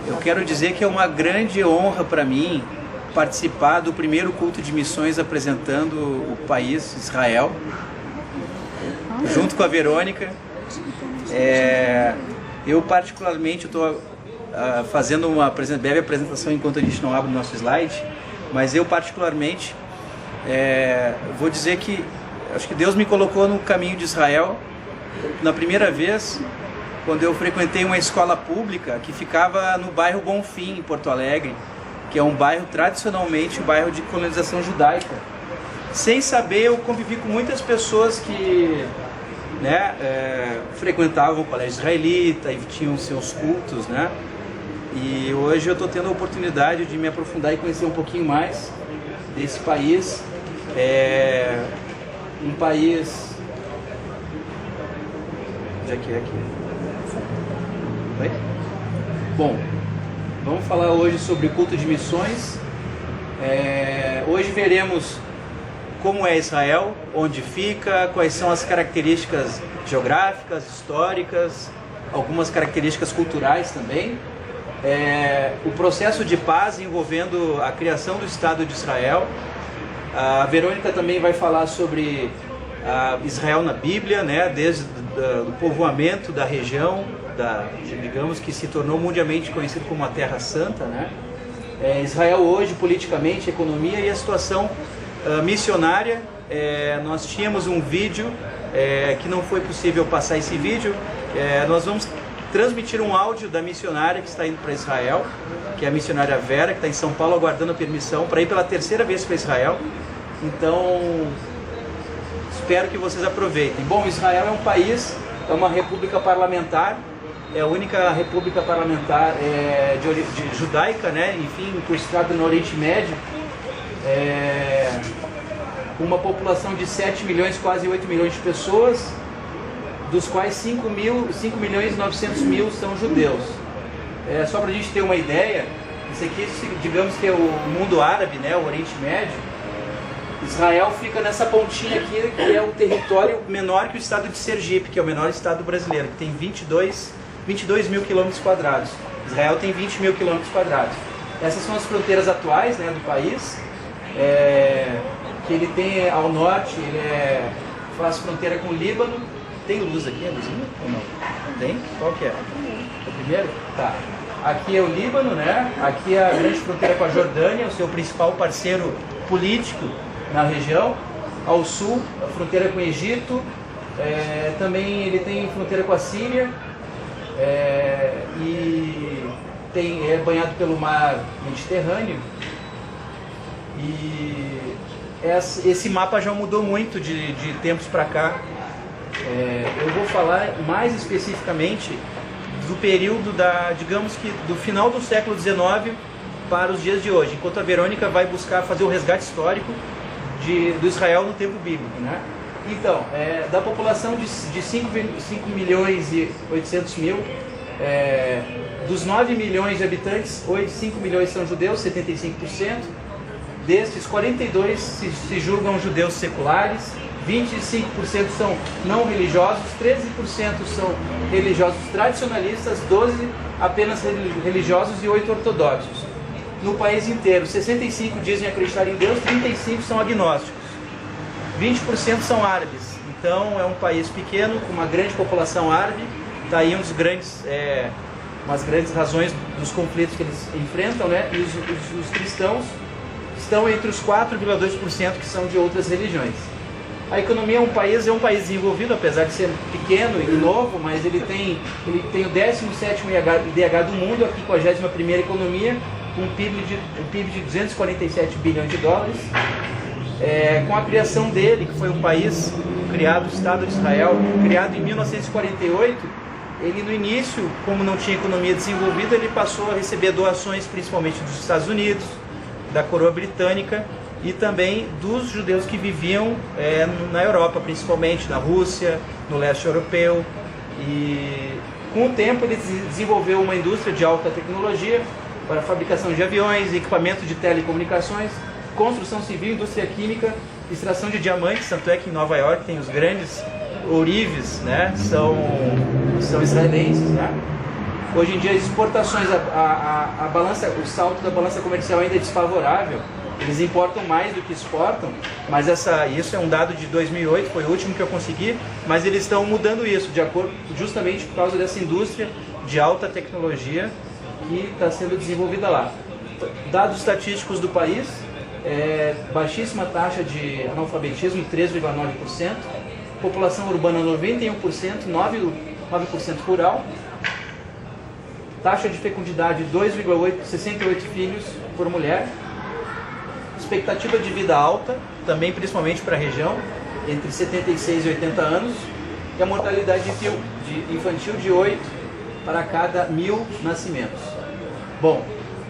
Eu quero dizer que é uma grande honra para mim participar do primeiro culto de missões apresentando o país, Israel, junto com a Verônica. Eu particularmente estou fazendo uma breve apresentação enquanto a gente não abre o nosso slide, mas eu particularmente vou dizer que acho que Deus me colocou no caminho de Israel na primeira vez quando eu frequentei uma escola pública que ficava no bairro Bonfim, em Porto Alegre, que é um bairro tradicionalmente um bairro de colonização judaica. Sem saber, eu convivi com muitas pessoas que frequentavam o colégio israelita e tinham seus cultos, né? E hoje eu estou tendo a oportunidade de me aprofundar e conhecer um pouquinho mais desse país. Um país... Onde é que é aqui? Oi? Bom, vamos falar hoje sobre o culto de missões. Hoje veremos como é Israel, onde fica, quais são as características geográficas, históricas, algumas características culturais também. O processo de paz envolvendo a criação do Estado de Israel. A Verônica também vai falar sobre Israel na Bíblia, né, desde o povoamento da região, digamos que se tornou mundialmente conhecido como a Terra Santa, né? Israel hoje, politicamente, economia e a situação missionária. Nós tínhamos um vídeo que não foi possível passar esse vídeo. Nós vamos transmitir um áudio da missionária que está indo para Israel, que é a missionária Vera, que está em São Paulo aguardando a permissão para ir pela terceira vez para Israel. Então, espero que vocês aproveitem. Bom, Israel é um país, é uma república parlamentar, é a única república parlamentar de judaica, né? Enfim, incrustada no Oriente Médio. Uma população de 7 milhões, quase 8 milhões de pessoas, dos quais 5 milhões e 900 mil são judeus. Só para a gente ter uma ideia, isso aqui, digamos que é o mundo árabe, né, o Oriente Médio. Israel fica nessa pontinha aqui, que é o território menor que o estado de Sergipe, que é o menor estado brasileiro, que tem 22 mil quilômetros quadrados. Israel tem 20 mil quilômetros quadrados. Essas são as fronteiras atuais, né, do país. Que ele tem ao norte, ele faz fronteira com o Líbano. Tem luz aqui, a luzinha ou não? Tem? Qual que é? O primeiro? Tá. Aqui é o Líbano, né? Aqui é a grande fronteira com a Jordânia, o seu principal parceiro político na região. Ao sul, a fronteira com o Egito. Também ele tem fronteira com a Síria. E é banhado pelo mar Mediterrâneo. E esse mapa já mudou muito de tempos para cá. Eu vou falar mais especificamente do período digamos que do final do século XIX para os dias de hoje, enquanto a Verônica vai buscar fazer o resgate histórico do Israel no tempo bíblico, né? Então, da população de 5 milhões e 800 mil, dos 9 milhões de habitantes, 5 milhões são judeus, 75%. Destes, 42 se julgam judeus seculares, 25% são não religiosos, 13% são religiosos tradicionalistas, 12% apenas religiosos e 8% ortodoxos. No país inteiro, 65% dizem acreditar em Deus, 35% são agnósticos, 20% são árabes. Então é um país pequeno, com uma grande população árabe. Está aí umas grandes razões dos conflitos que eles enfrentam, né? E os cristãos estão entre os 4,2% que são de outras religiões. A economia é um país desenvolvido, apesar de ser pequeno e novo, mas ele tem o 17º IDH do mundo, a 51ª economia, com um PIB de 247 bilhões de dólares. Com a criação dele, que foi um país criado, o Estado de Israel, criado em 1948, ele no início, como não tinha economia desenvolvida, ele passou a receber doações principalmente dos Estados Unidos, da coroa britânica e também dos judeus que viviam na Europa, principalmente na Rússia, no leste europeu. E com o tempo ele desenvolveu uma indústria de alta tecnologia para a fabricação de aviões, equipamento de telecomunicações, construção civil, indústria química, extração de diamantes, tanto é que em Nova York tem os grandes ourives, né, são israelenses, né? Hoje em dia as exportações, a balança, o salto da balança comercial ainda é desfavorável. Eles importam mais do que exportam, mas isso é um dado de 2008, foi o último que eu consegui, mas eles estão mudando isso, de acordo, justamente por causa dessa indústria de alta tecnologia que está sendo desenvolvida lá. Dados estatísticos do país, baixíssima taxa de analfabetismo, 3,9%, população urbana 91%, 9% rural, taxa de fecundidade 2,68 filhos por mulher, expectativa de vida alta, também principalmente para a região, entre 76 e 80 anos, e a mortalidade infantil de 8 para cada 1.000 nascimentos. Bom,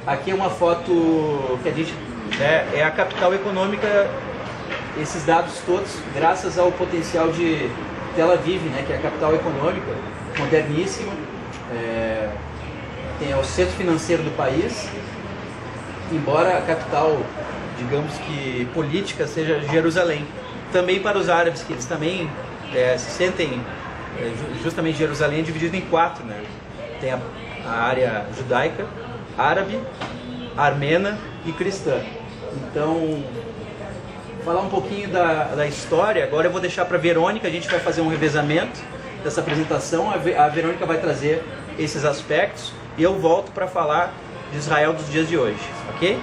aqui é uma foto que a gente é a capital econômica, esses dados todos, graças ao potencial de Tel Aviv, né, que é a capital econômica, moderníssima, tem o centro financeiro do país, embora a capital, digamos que política, seja Jerusalém. Também para os árabes, que eles também se sentem, justamente Jerusalém é dividido em 4, né? Tem a área judaica, árabe, armena e cristã. Então, falar um pouquinho da história, agora eu vou deixar para a Verônica, a gente vai fazer um revezamento dessa apresentação, a Verônica vai trazer esses aspectos e eu volto para falar de Israel dos dias de hoje, ok?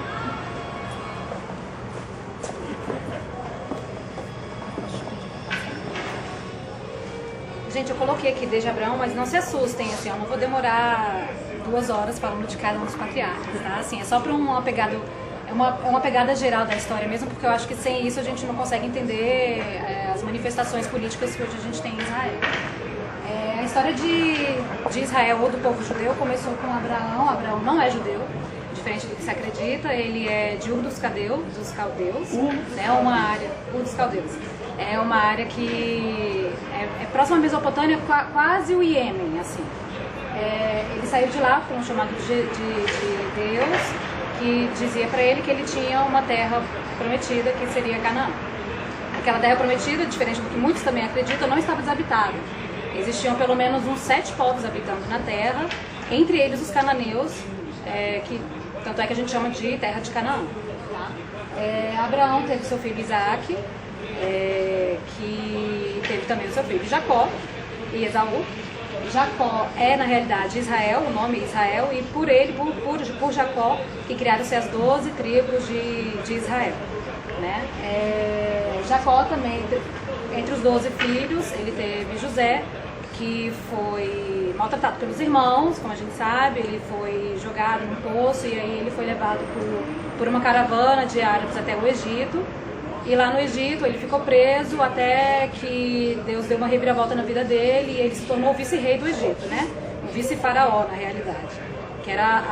Gente, eu coloquei aqui desde Abraão, mas não se assustem, assim, eu não vou demorar 2 horas falando de cada um dos patriarcas, tá? Assim, é só para uma pegada, uma pegada geral da história mesmo, porque eu acho que sem isso a gente não consegue entender as manifestações políticas que hoje a gente tem em Israel. A história de Israel ou do povo judeu começou com Abraão. Abraão não é judeu, diferente do que se acredita, ele é de Ur dos Caldeus, né, uma área, Ur dos Caldeus. É uma área que é próxima à Mesopotâmia, quase o Iêmen, assim. Ele saiu de lá por um chamado de Deus, que dizia para ele que ele tinha uma terra prometida, que seria Canaã. Aquela terra prometida, diferente do que muitos também acreditam, não estava desabitada. Existiam pelo menos uns 7 povos habitando na terra, entre eles os cananeus, que tanto é que a gente chama de terra de Canaã. Tá? Abraão teve seu filho Isaac, que teve também o seu filho Jacó e Esaú. Jacó na realidade Israel, o nome Israel, e por ele, por Jacó, que criaram-se as 12 tribos de Israel, né? Jacó também, entre os 12 filhos, ele teve José, que foi maltratado pelos irmãos, como a gente sabe, ele foi jogado num poço e aí ele foi levado por uma caravana de árabes até o Egito. E lá no Egito ele ficou preso até que Deus deu uma reviravolta na vida dele e ele se tornou o vice-rei do Egito, né? O vice-faraó, na realidade, que era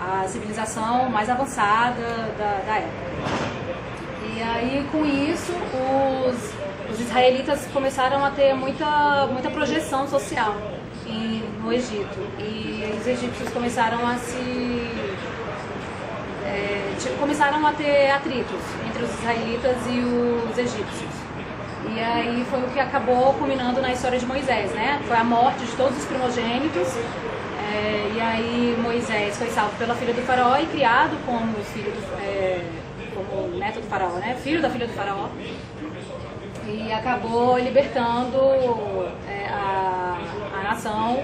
a civilização mais avançada da época. E aí, com isso, os israelitas começaram a ter muita projeção social no Egito. E os egípcios começaram a ter atritos entre os israelitas e os egípcios. E aí foi o que acabou culminando na história de Moisés, né? Foi a morte de todos os primogênitos. E aí Moisés foi salvo pela filha do faraó e criado como como neto do faraó, né? Filho da filha do faraó. E acabou libertando a nação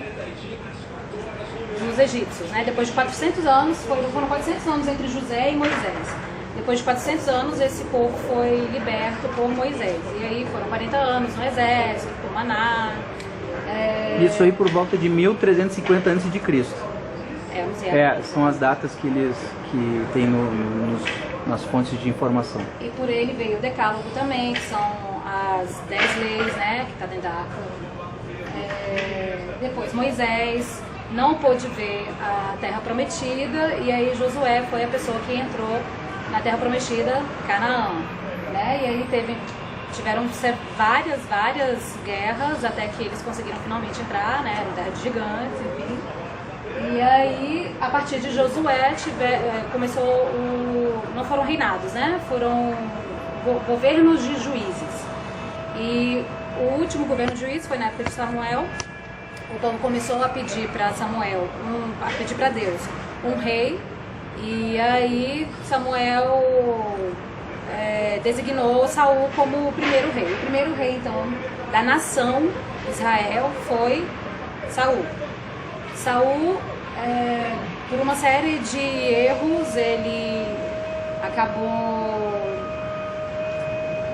dos egípcios, né? Depois de 400 anos, foram 400 anos entre José e Moisés. Depois de 400 anos, esse povo foi liberto por Moisés. E aí foram 40 anos no exército, por Maná. Isso aí por volta de 1350 a.C. São as datas que tem nas fontes de informação. E por ele veio o Decálogo também, que são as 10 leis, né, que está dentro da arca. Depois Moisés não pôde ver a Terra Prometida, e aí Josué foi a pessoa que entrou na Terra Prometida, Canaã, né? E aí tiveram várias guerras até que eles conseguiram finalmente entrar, né? Era uma terra de gigantes, enfim. E aí, a partir de Josué, não foram reinados, né? Foram governos de juízes. E o último governo de juízes foi na época de Samuel. o povo começou a pedir para Samuel, a pedir para Deus um rei, e aí Samuel designou Saul como o primeiro rei. O primeiro rei, então, da nação Israel foi Saul. Saul, por uma série de erros, ele acabou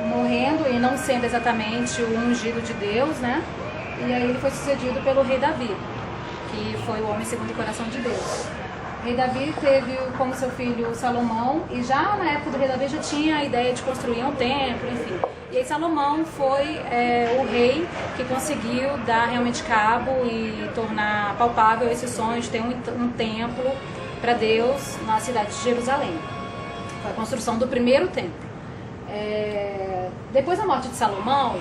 morrendo e não sendo exatamente o ungido de Deus, né? E aí ele foi sucedido pelo rei Davi, que foi o homem segundo o coração de Deus. O rei Davi teve como seu filho Salomão, e já na época do rei Davi já tinha a ideia de construir um templo, enfim. E aí Salomão foi o rei que conseguiu dar realmente cabo e tornar palpável esse sonho de ter um templo para Deus na cidade de Jerusalém. Foi a construção do primeiro templo. Depois da morte de Salomão,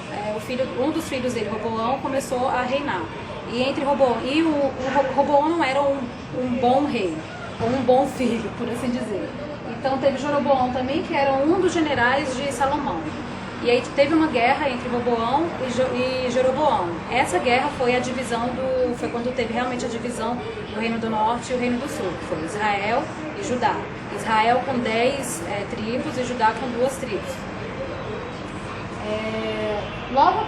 um dos filhos dele, Roboão, começou a reinar. E entre Roboão e o Roboão não era um bom rei, ou um bom filho, por assim dizer. Então teve Jeroboão também, que era um dos generais de Salomão. E aí teve uma guerra entre Roboão e Jeroboão. Essa guerra foi a divisão foi quando teve realmente a divisão do Reino do Norte e o Reino do Sul, que foi Israel e Judá. Israel com 10 tribos e Judá com 2 tribos. Logo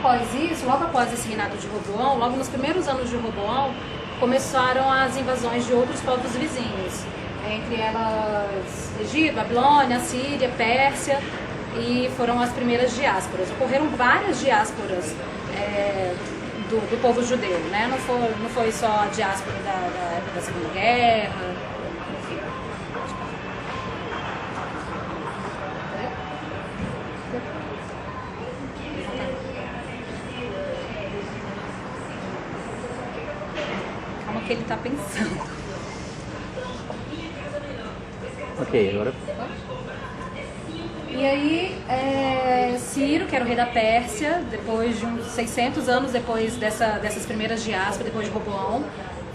após esse reinado de Roboão, logo nos primeiros anos de Roboão, começaram as invasões de outros povos vizinhos, entre elas Egito, Babilônia, Síria, Pérsia, e foram as primeiras diásporas. Ocorreram várias diásporas do povo judeu, né? Não foi só a diáspora da Segunda Guerra, enfim. Calma que ele está pensando. Ok, agora... E aí, Ciro, que era o rei da Pérsia, depois de uns 600 anos depois dessas primeiras diásporas, depois de Roboão,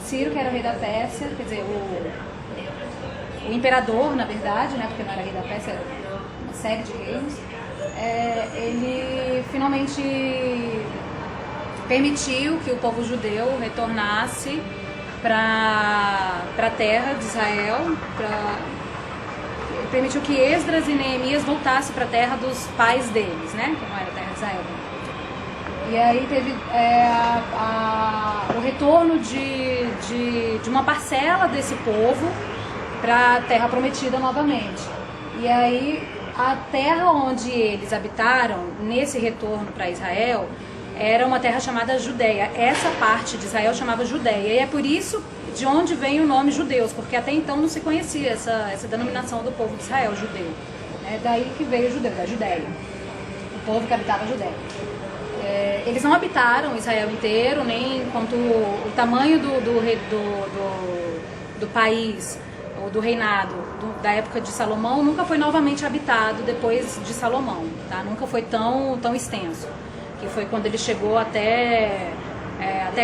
Ciro, que era o rei da Pérsia, quer dizer, o imperador, na verdade, né, porque não era rei da Pérsia, era uma série de reinos, ele finalmente permitiu que o povo judeu retornasse para a terra de Israel, permitiu que Esdras e Neemias voltassem para a terra dos pais deles, né? Que não era a terra de Israel. E aí teve o retorno de uma parcela desse povo para a terra prometida novamente. E aí a terra onde eles habitaram, nesse retorno para Israel, era uma terra chamada Judeia. Essa parte de Israel chamava Judeia. E é por isso de onde vem o nome judeus, porque até então não se conhecia essa denominação do povo de Israel, judeu. É daí que veio o judeu, da Judéia, o povo que habitava a Judéia. Eles não habitaram Israel inteiro, nem quanto o tamanho do país, ou do reinado da época de Salomão, nunca foi novamente habitado depois de Salomão, tá? Nunca foi tão extenso, que foi quando ele chegou até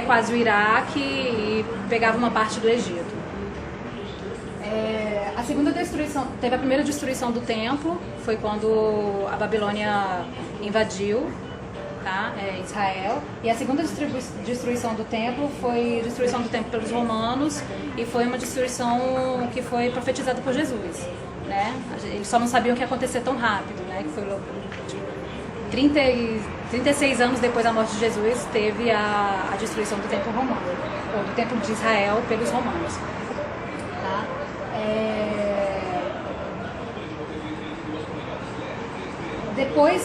quase o Iraque e pegava uma parte do Egito. A segunda destruição, teve a primeira destruição do templo, foi quando a Babilônia invadiu, tá, Israel, e a segunda destruição do templo foi a destruição do templo pelos romanos, e foi uma destruição que foi profetizada por Jesus, né? Eles só não sabiam que ia acontecer tão rápido, né? Que foi 36 anos depois da morte de Jesus, teve a destruição do templo romano, ou do templo de Israel pelos romanos. Tá?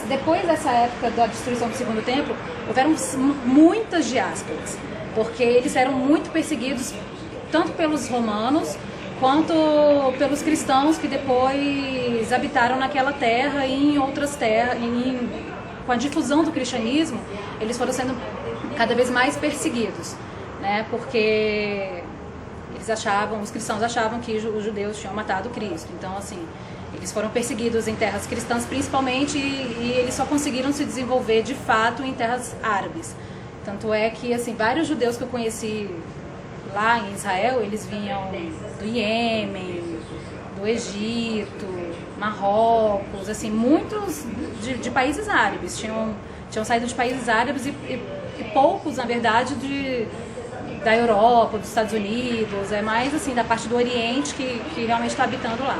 Depois dessa época da destruição do segundo templo, houveram muitas diásporas, porque eles eram muito perseguidos, tanto pelos romanos, quanto pelos cristãos que depois habitaram naquela terra e em outras terras. Com a difusão do cristianismo, eles foram sendo cada vez mais perseguidos, né? Porque os cristãos achavam que os judeus tinham matado Cristo. Então, assim, eles foram perseguidos em terras cristãs principalmente, e eles só conseguiram se desenvolver de fato em terras árabes. Tanto é que, assim, vários judeus que eu conheci lá em Israel, eles vinham do Iêmen, do Egito, Marrocos, assim, muitos de países árabes, tinham saído de países árabes, e poucos, na verdade, da Europa, dos Estados Unidos, é mais assim da parte do Oriente que realmente está habitando lá.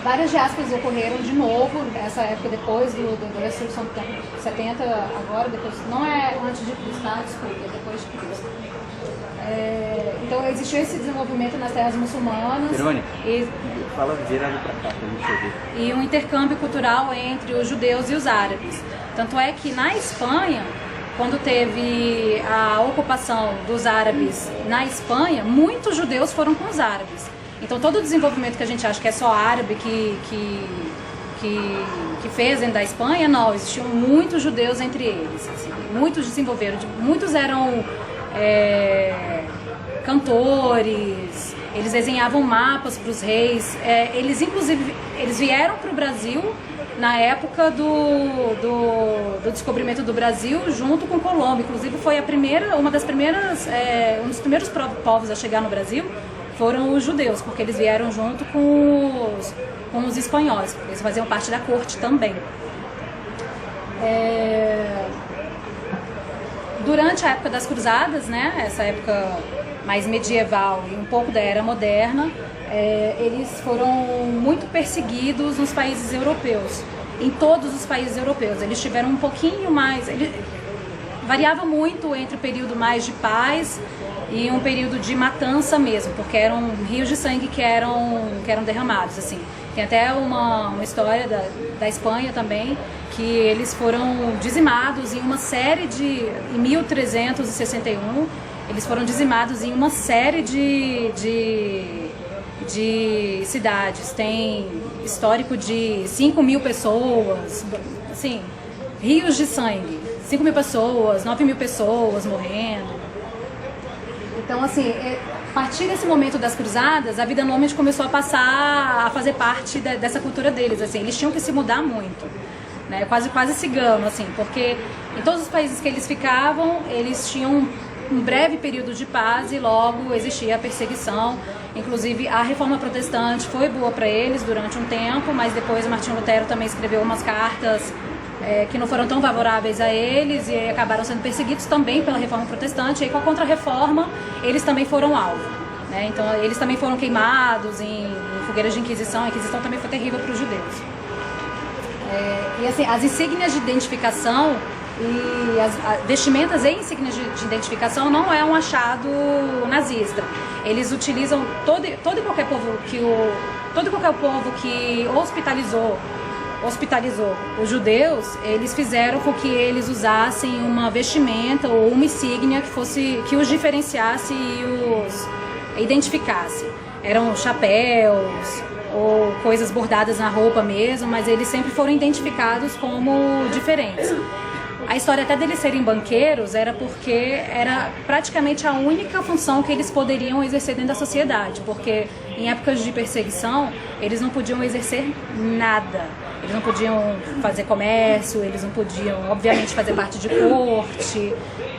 Várias diásporas ocorreram de novo nessa época, depois da Revolução de 70, agora, depois, não é antes de Cristo, tá? Desculpa, é depois de Cristo. Então existiu esse desenvolvimento nas terras muçulmanas. Verônica, fala virando para cá para a gente ouvir. E um intercâmbio cultural entre os judeus e os árabes. Tanto é que na Espanha, quando teve a ocupação dos árabes na Espanha, muitos judeus foram com os árabes. Então todo o desenvolvimento que a gente acha que é só árabe que fez dentro da Espanha, não, existiam muitos judeus entre eles. Assim, muitos desenvolveram, muitos eram cantores, eles desenhavam mapas para os reis, eles inclusive eles vieram para o Brasil na época do descobrimento do Brasil junto com Colombo. Inclusive foi um dos primeiros povos a chegar no Brasil foram os judeus, porque eles vieram junto com os espanhóis, porque eles faziam parte da corte também. Durante a época das cruzadas, né, essa época mais medieval e um pouco da era moderna, eles foram muito perseguidos nos países europeus, em todos os países europeus. Eles tiveram um pouquinho mais... variava muito entre o período mais de paz e um período de matança mesmo, porque eram rios de sangue que eram derramados, assim. Tem até uma história da Espanha também, que eles foram dizimados em uma série em 1361, eles foram dizimados em uma série de cidades. Tem histórico de 5.000 pessoas, assim, rios de sangue, 5.000 pessoas, 9.000 pessoas morrendo. Então, assim, a partir desse momento das cruzadas, a vida nômade começou a passar a fazer parte dessa cultura deles, assim, eles tinham que se mudar muito, né, quase cigano, assim, porque em todos os países que eles ficavam, eles tinham um breve período de paz e logo existia a perseguição. Inclusive a reforma protestante foi boa para eles durante um tempo, mas depois o Martinho Lutero também escreveu umas cartas que não foram tão favoráveis a eles e acabaram sendo perseguidos também pela reforma protestante. E com a contra-reforma eles também foram alvo, né? Então eles também foram queimados em fogueiras de Inquisição. A Inquisição também foi terrível para os judeus. E assim, as insígnias de identificação e as vestimentas e insígnias de identificação não é um achado nazista. Eles utilizam todo e qualquer povo que hospitalizou os judeus, eles fizeram com que eles usassem uma vestimenta ou uma insígnia que os diferenciasse e os identificasse. Eram chapéus ou coisas bordadas na roupa mesmo, mas eles sempre foram identificados como diferentes. A história até deles serem banqueiros era porque era praticamente a única função que eles poderiam exercer dentro da sociedade, porque em épocas de perseguição eles não podiam exercer nada. Eles não podiam fazer comércio, eles não podiam, obviamente, fazer parte de corte,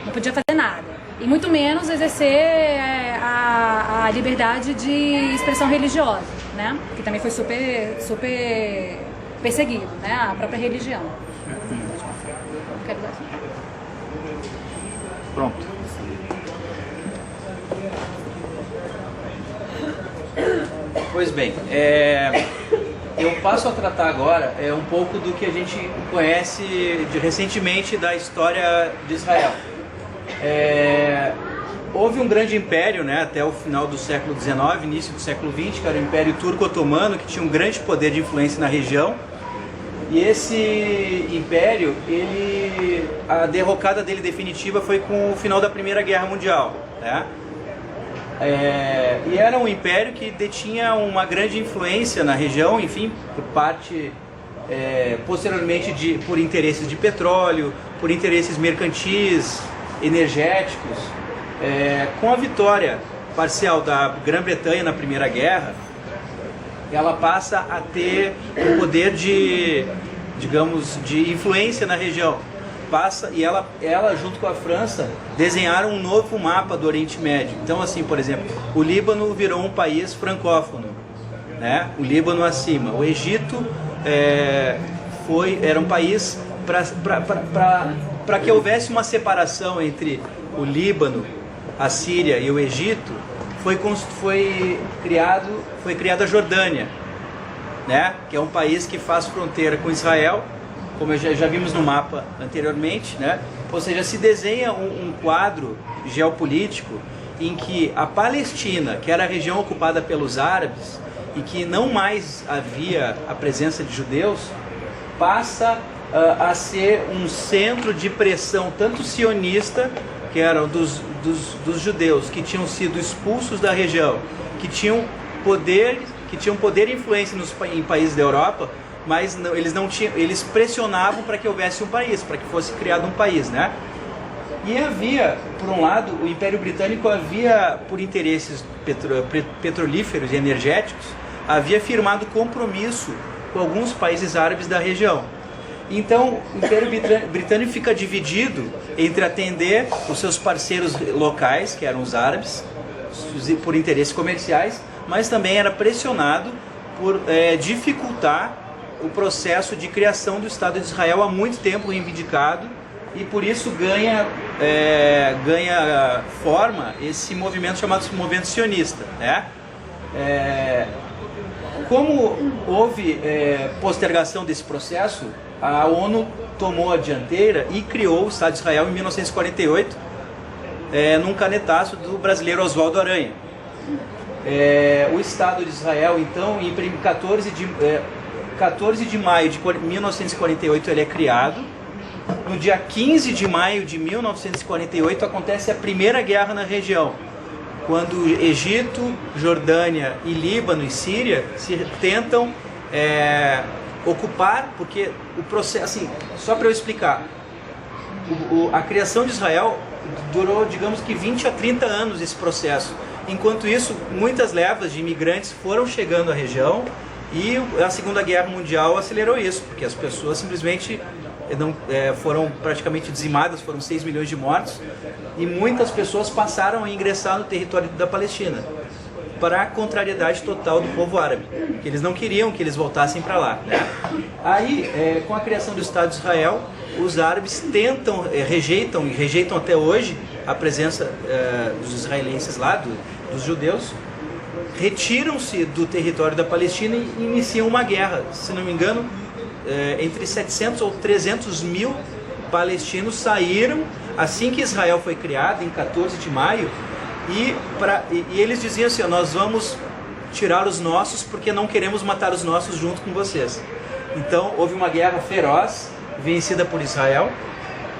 não podiam fazer nada. E muito menos exercer a liberdade de expressão religiosa, né? Que também foi super perseguido, né? A própria religião. Pronto. Pois bem, eu passo a tratar agora um pouco do que a gente conhece recentemente da história de Israel. Houve um grande império, né, até o final do século XIX, início do século XX, que era o Império Turco-Otomano, que tinha um grande poder de influência na região. E esse império, a derrocada dele definitiva foi com o final da Primeira Guerra Mundial, né? E era um império que detinha uma grande influência na região, enfim, por parte, posteriormente, por interesses de petróleo, por interesses mercantis, energéticos. Com a vitória parcial da Grã-Bretanha na Primeira Guerra, ela passa a ter um poder de influência na região. E ela junto com a França desenharam um novo mapa do Oriente Médio. Então, assim, por exemplo, o Líbano virou um país francófono, né? O Líbano acima. O Egito era um país para que houvesse uma separação entre o Líbano a Síria e o Egito, foi criada a Jordânia, né? Que é um país que faz fronteira com Israel, como já vimos no mapa anteriormente, né? Ou seja, se desenha um quadro geopolítico em que a Palestina, que era a região ocupada pelos árabes e que não mais havia a presença de judeus, passa a ser um centro de pressão tanto sionista, que eram dos judeus que tinham sido expulsos da região, que tinham poder e influência em países da Europa, mas não, eles pressionavam para que houvesse um país, para que fosse criado um país, né? E havia, por um lado, o Império Britânico havia, por interesses petrolíferos e energéticos, havia firmado compromisso com alguns países árabes da região. Então, o Império Britânico fica dividido entre atender os seus parceiros locais, que eram os árabes, por interesses comerciais, mas também era pressionado por dificultar o processo de criação do Estado de Israel há muito tempo reivindicado, e por isso ganha forma esse movimento chamado movimento sionista, né? Como houve postergação desse processo, a ONU tomou a dianteira e criou o Estado de Israel em 1948, num canetaço do brasileiro Oswaldo Aranha. O Estado de Israel, então, em 14 de maio de 1948 ele é criado. No dia 15 de maio de 1948 acontece a primeira guerra na região, quando Egito, Jordânia e Líbano e Síria se tentam ocupar, porque o processo, assim, só para eu explicar, a criação de Israel durou, digamos que 20 a 30 anos esse processo. Enquanto isso, muitas levas de imigrantes foram chegando à região e a Segunda Guerra Mundial acelerou isso, porque as pessoas simplesmente foram praticamente dizimadas, foram 6 milhões de mortos, e muitas pessoas passaram a ingressar no território da Palestina, para a contrariedade total do povo árabe, que eles não queriam que eles voltassem para lá, né? Aí, com a criação do Estado de Israel, os árabes rejeitam até hoje a presença dos israelenses lá, dos judeus, retiram-se do território da Palestina e iniciam uma guerra. Se não me engano, entre 700 ou 300 mil palestinos saíram assim que Israel foi criada, em 14 de maio, e eles diziam assim: nós vamos tirar os nossos porque não queremos matar os nossos junto com vocês. Então houve uma guerra feroz, vencida por Israel.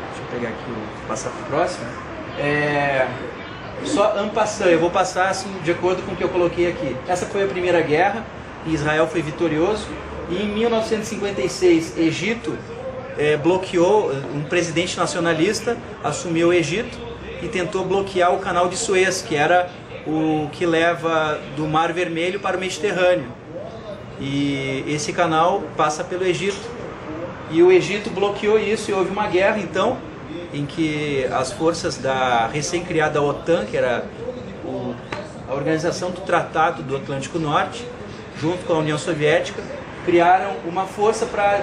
Deixa eu pegar aqui, passar para o próximo. Só en passant, eu vou passar assim, de acordo com o que eu coloquei aqui. Essa foi a primeira guerra, e Israel foi vitorioso. E em 1956, Egito bloqueou, um presidente nacionalista assumiu o Egito e tentou bloquear o canal de Suez, que era o que leva do Mar Vermelho para o Mediterrâneo. E esse canal passa pelo Egito. E o Egito bloqueou isso e houve uma guerra, então, em que as forças da recém-criada OTAN, que era a Organização do Tratado do Atlântico Norte, junto com a União Soviética, criaram uma força para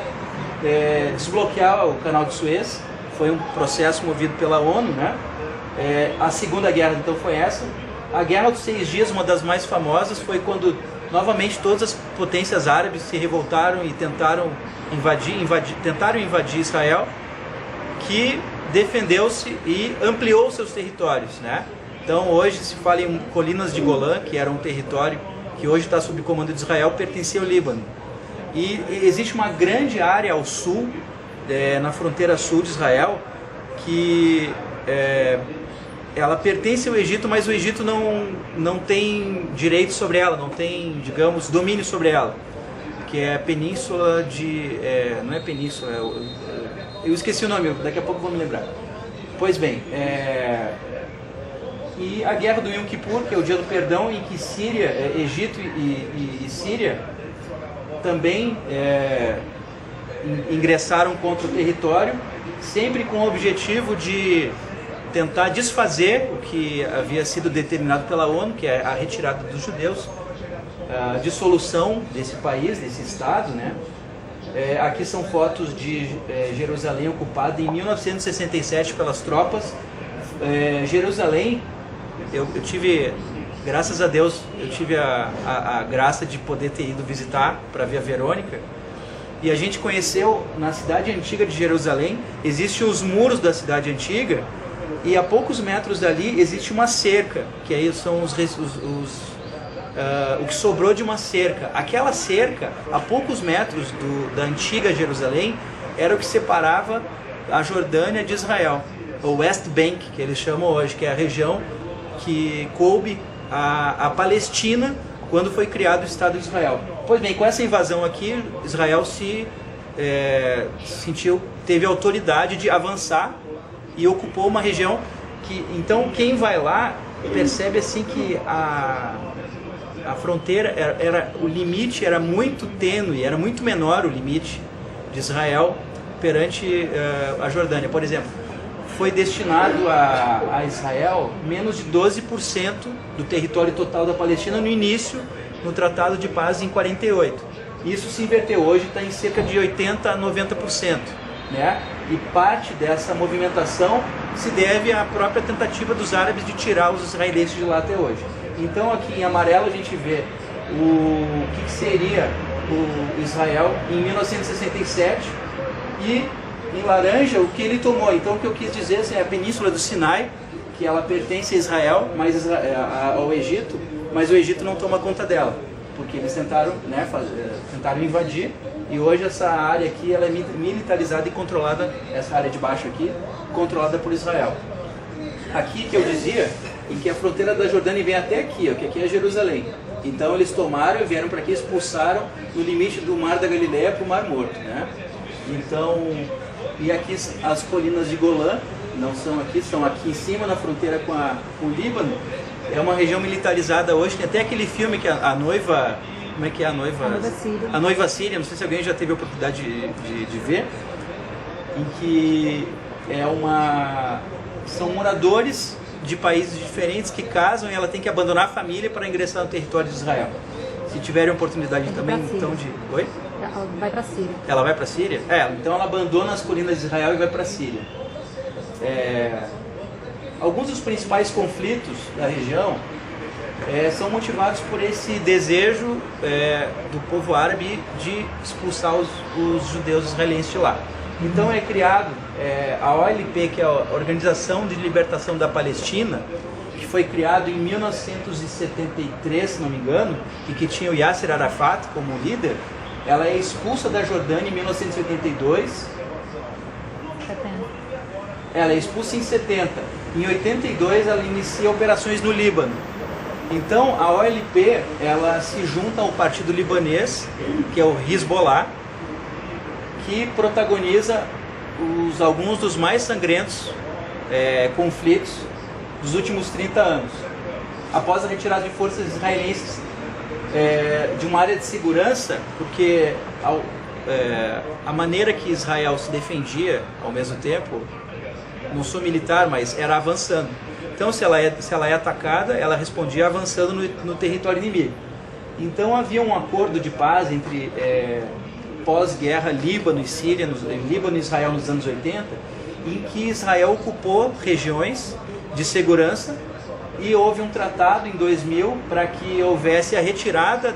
desbloquear o canal de Suez. Foi um processo movido pela ONU, né? A Segunda Guerra, então, foi essa. A Guerra dos 6 Dias, uma das mais famosas, foi quando novamente todas as potências árabes se revoltaram e tentaram invadir Israel, que defendeu-se e ampliou seus territórios, né? Então hoje se fala em Colinas de Golã, que era um território que hoje está sob comando de Israel, pertencia ao Líbano. E existe uma grande área ao sul, na fronteira sul de Israel, que ela pertence ao Egito, mas o Egito não tem direito sobre ela, não tem, digamos, domínio sobre ela, que é a península de... não é península, eu esqueci o nome, daqui a pouco vou me lembrar. Pois bem, e a Guerra do Yom Kippur, que é o Dia do Perdão, em que Egito e Síria também ingressaram contra o território, sempre com o objetivo de tentar desfazer o que havia sido determinado pela ONU, que é a retirada dos judeus, a dissolução desse país, desse estado, né? Aqui são fotos de Jerusalém ocupada em 1967 pelas tropas. Jerusalém eu tive, graças a Deus, eu tive a graça de poder ter ido visitar para ver a Verônica. E a gente conheceu na cidade antiga de Jerusalém, existem os muros da cidade antiga, e a poucos metros dali existe uma cerca, que aí são o que sobrou de uma cerca. Aquela cerca, a poucos metros da antiga Jerusalém, era o que separava a Jordânia de Israel, o West Bank, que eles chamam hoje, que é a região que coube a Palestina quando foi criado o Estado de Israel. Pois bem, com essa invasão aqui, Israel teve autoridade de avançar e ocupou uma região que, então, quem vai lá percebe assim que a fronteira o limite era muito tênue, era muito menor o limite de Israel perante a Jordânia. Por exemplo, foi destinado a Israel menos de 12% do território total da Palestina no início, no Tratado de Paz em 48. Isso se inverteu, hoje está em cerca de 80% a 90%. Né? E parte dessa movimentação se deve à própria tentativa dos árabes de tirar os israelenses de lá até hoje. Então aqui em amarelo a gente vê o que seria o Israel em 1967 e em laranja o que ele tomou. Então o que eu quis dizer é a Península do Sinai, que ela pertence a Israel, mas ao Egito, mas o Egito não toma conta dela, porque eles tentaram, né, tentaram invadir, e hoje essa área aqui ela é militarizada e controlada, essa área de baixo aqui, controlada por Israel. Aqui que eu dizia, em que a fronteira da Jordânia vem até aqui, ó, que aqui é Jerusalém. Então eles tomaram e vieram para aqui, expulsaram no limite do Mar da Galileia para o Mar Morto, né? Então, e aqui as colinas de Golã, não são aqui, são aqui em cima na fronteira com o Líbano. É uma região militarizada hoje, tem até aquele filme que a noiva, como é que é a noiva? A noiva síria. A noiva síria, não sei se alguém já teve a oportunidade de ver, em que são moradores de países diferentes que casam e ela tem que abandonar a família para ingressar no território de Israel. Se tiverem oportunidade também, então de... Oi? Ela vai para a Síria. Ela vai para a Síria? Então ela abandona as colinas de Israel e vai para a Síria. Alguns dos principais conflitos da região são motivados por esse desejo do povo árabe de expulsar os judeus israelenses de lá. Então é criado a OLP, que é a Organização de Libertação da Palestina, que foi criado em 1973, se não me engano, e que tinha o Yasser Arafat como líder. Ela é expulsa da Jordânia em 1982. Ela é expulsa em 70. Em 82 ela inicia operações no Líbano. Então a OLP ela se junta ao partido libanês, que é o Hezbollah, que protagoniza alguns dos mais sangrentos conflitos dos últimos 30 anos. Após a retirada de forças israelenses de uma área de segurança, porque a maneira que Israel se defendia ao mesmo tempo, não sou militar, mas era avançando. Então se ela é atacada, ela respondia avançando no território inimigo. Então havia um acordo de paz entre pós-guerra Líbano e Síria, Líbano e Israel nos anos 80, em que Israel ocupou regiões de segurança e houve um tratado em 2000 para que houvesse a retirada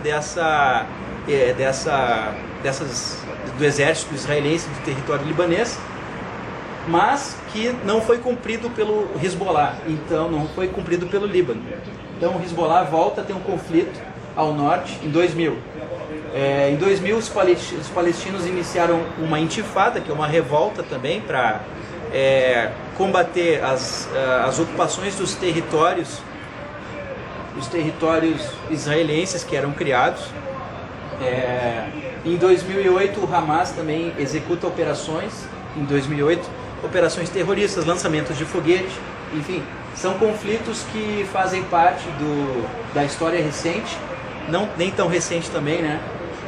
do exército israelense do território libanês, mas que não foi cumprido pelo Hezbollah, então não foi cumprido pelo Líbano. Então o Hezbollah volta a ter um conflito ao norte em 2000. Em 2000 os palestinos iniciaram uma intifada, que é uma revolta também para combater as ocupações dos territórios israelenses que eram criados. Em 2008 o Hamas também executa operações, em 2008, operações terroristas, lançamentos de foguete, enfim, são conflitos que fazem parte da história recente, nem tão recente também, né,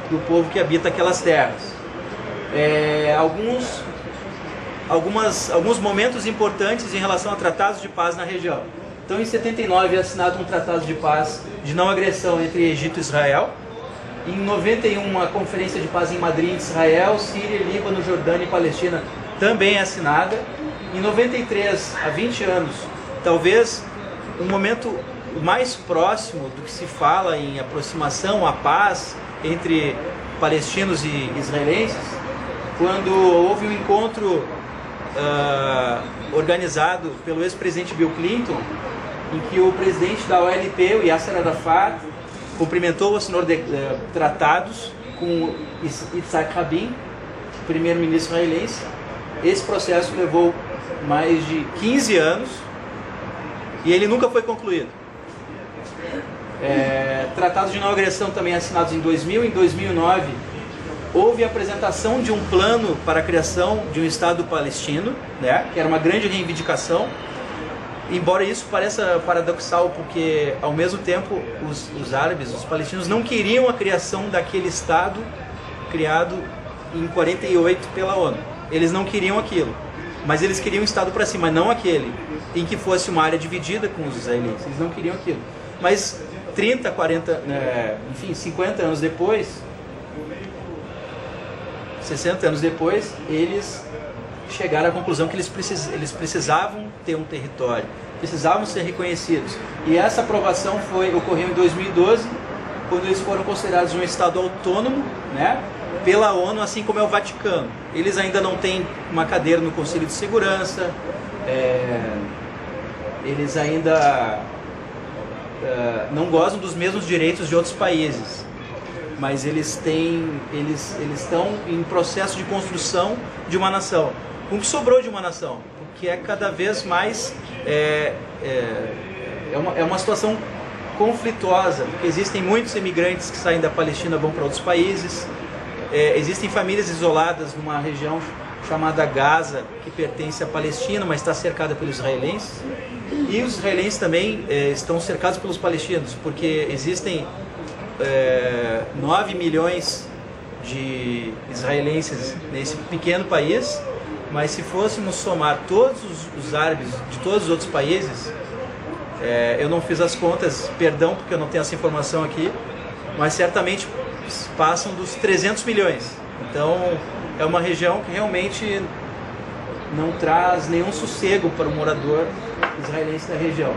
do povo que habita aquelas terras. Alguns momentos importantes em relação a tratados de paz na região. Então, em 79 é assinado um tratado de paz de não agressão entre Egito e Israel. Em 91, uma conferência de paz em Madrid, Israel, Síria, Líbano, Jordânia e Palestina também é assinada. Em 93, há 20 anos, talvez um momento mais próximo do que se fala em aproximação à paz entre palestinos e israelenses, quando houve um encontro organizado pelo ex-presidente Bill Clinton, em que o presidente da OLP, o Yasser Arafat, cumprimentou o assinou tratados com Yitzhak Rabin, primeiro-ministro israelense. Esse processo levou mais de 15 anos e ele nunca foi concluído. Tratados de não agressão também assinados em 2000. Em 2009 houve a apresentação de um plano para a criação de um Estado palestino, né, que era uma grande reivindicação, embora isso pareça paradoxal, porque ao mesmo tempo os árabes, os palestinos, não queriam a criação daquele Estado criado em 48 pela ONU. Eles não queriam aquilo, mas eles queriam um Estado para si, mas não aquele em que fosse uma área dividida com os israelenses. Eles não queriam aquilo. Mas 30, 40, enfim, 50 anos depois, 60 anos depois, eles chegaram à conclusão que eles precisavam ter um território, precisavam ser reconhecidos. E essa aprovação ocorreu em 2012, quando eles foram considerados um Estado autônomo, né, pela ONU, assim como é o Vaticano. Eles ainda não têm uma cadeira no Conselho de Segurança, eles ainda não gozam dos mesmos direitos de outros países, mas eles estão em processo de construção de uma nação, com o que sobrou de uma nação, porque é cada vez mais é uma situação conflituosa, porque existem muitos imigrantes que saem da Palestina e vão para outros países, existem famílias isoladas numa região chamada Gaza, que pertence à Palestina, mas está cercada pelos israelenses, e os israelenses também estão cercados pelos palestinos, porque existem 9 milhões de israelenses nesse pequeno país, mas se fôssemos somar todos os árabes de todos os outros países, eu não fiz as contas, perdão porque eu não tenho essa informação aqui, mas certamente passam dos 300 milhões. Então é uma região que realmente não traz nenhum sossego para o morador israelense da região.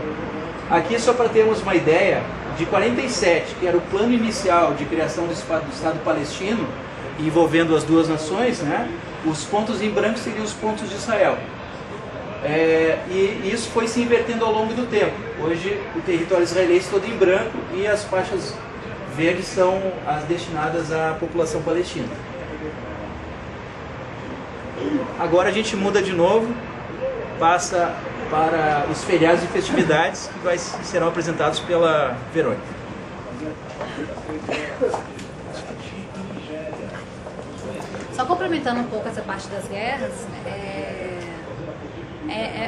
Aqui, só para termos uma ideia, de 47, que era o plano inicial de criação do Estado palestino, envolvendo as duas nações, né, os pontos em branco seriam os pontos de Israel. E isso foi se invertendo ao longo do tempo. Hoje o território israelense todo em branco e as faixas verdes são as destinadas à população palestina. Agora a gente muda de novo, passa para os feriados e festividades que serão apresentados pela Verônica. Só complementando um pouco essa parte das guerras,